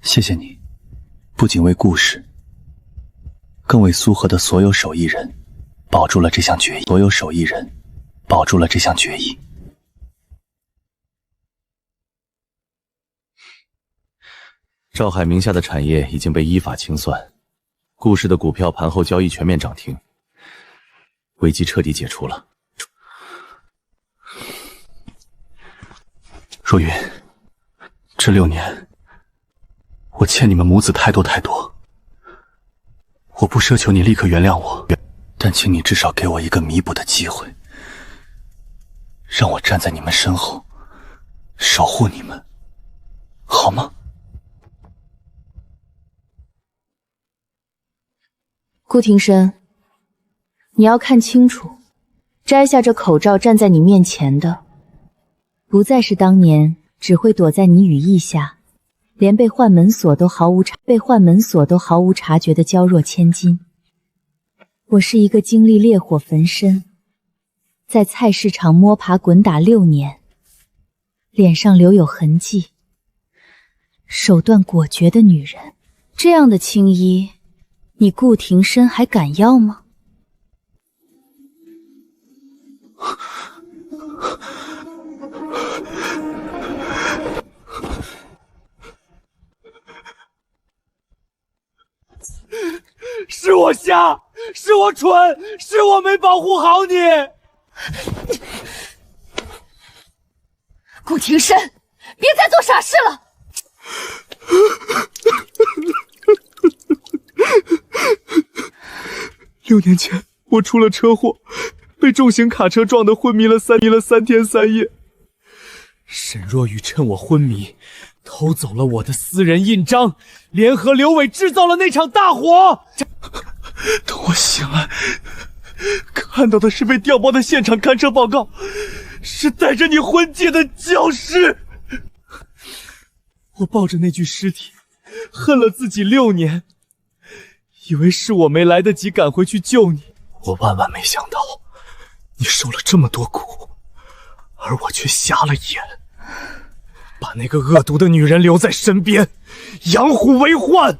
[SPEAKER 12] 谢谢你，不仅为顾氏，更为苏河的所有手艺人保住了这项决议。
[SPEAKER 13] 赵海名下的产业已经被依法清算，顾氏的股票盘后交易全面涨停，危机彻底解除了。
[SPEAKER 12] 若云，这6年，我欠你们母子太多。我不奢求你立刻原谅我，但请你至少给我一个弥补的机会，让我站在你们身后，守护你们，好吗？
[SPEAKER 1] 顾庭深，你要看清楚，摘下这口罩站在你面前的，不再是当年只会躲在你羽翼下，连被换门锁都毫无察觉的娇弱千金。我是一个经历烈火焚身，在菜市场摸爬滚打6年，脸上留有痕迹，手段果决的女人。这样的青衣，你顾庭深还敢要吗？
[SPEAKER 10] 是我瞎，是我蠢，是我没保护好你。
[SPEAKER 11] 顾庭深，别再做傻事了。
[SPEAKER 16] 6年前，我出了车祸，被重型卡车撞得昏迷了3天3夜。
[SPEAKER 3] 沈若雨趁我昏迷，偷走了我的私人印章，联合刘伟制造了那场大火。
[SPEAKER 16] 等我醒来，看到的是被调包的现场勘测报告，是带着你婚戒的焦尸。我抱着那具尸体，恨了自己6年，以为是我没来得及赶回去救你。我万万没想到，你受了这么多苦，而我却瞎了眼，把那个恶毒的女人留在身边，养虎为患。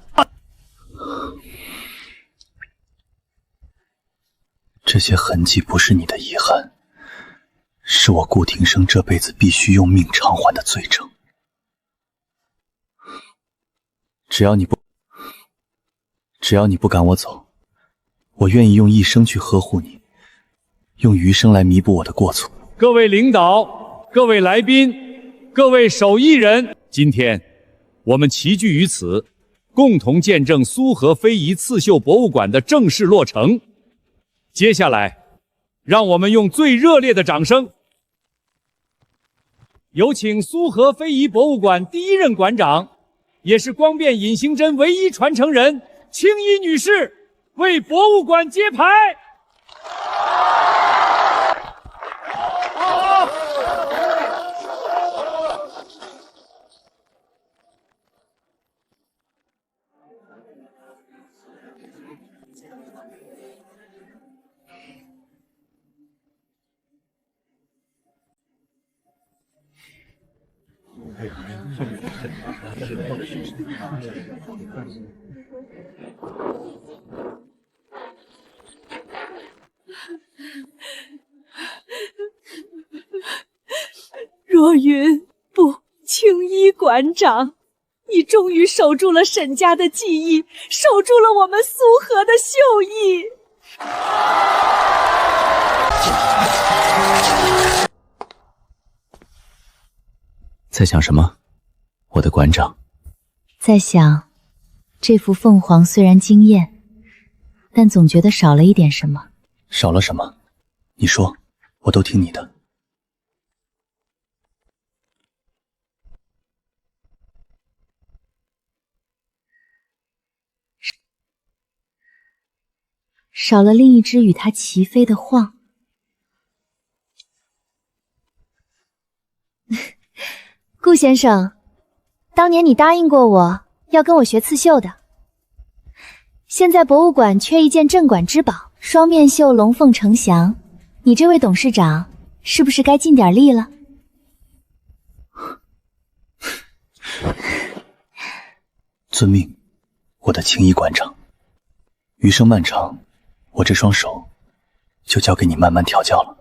[SPEAKER 12] 这些痕迹不是你的遗憾，是我顾庭生这辈子必须用命偿还的罪证。只要你不赶我走，我愿意用一生去呵护你，用余生来弥补我的过错。
[SPEAKER 10] 各位领导，各位来宾，各位手艺人，
[SPEAKER 9] 今天我们齐聚于此，共同见证苏河非遗刺绣博物馆的正式落成。接下来，让我们用最热烈的掌声，有请苏河非遗博物馆第1任馆长，也是光变隐形针唯一传承人青衣女士为博物馆揭牌。
[SPEAKER 11] 若云，不，青衣馆长，你终于守住了沈家的记忆，守住了我们苏河的绣艺。
[SPEAKER 4] 在想什么，我的馆长？
[SPEAKER 1] 在想，这幅凤凰虽然惊艳，但总觉得少了一点什么。
[SPEAKER 12] 少了什么？你说。我都听你的。
[SPEAKER 1] 少了另一只与它齐飞的晃。顾先生，当年你答应过我要跟我学刺绣的，现在博物馆缺一件镇馆之宝——双面绣龙凤呈祥，你这位董事长是不是该尽点力了？
[SPEAKER 12] 遵命，我的青衣馆长。余生漫长，我这双手就交给你慢慢调教了。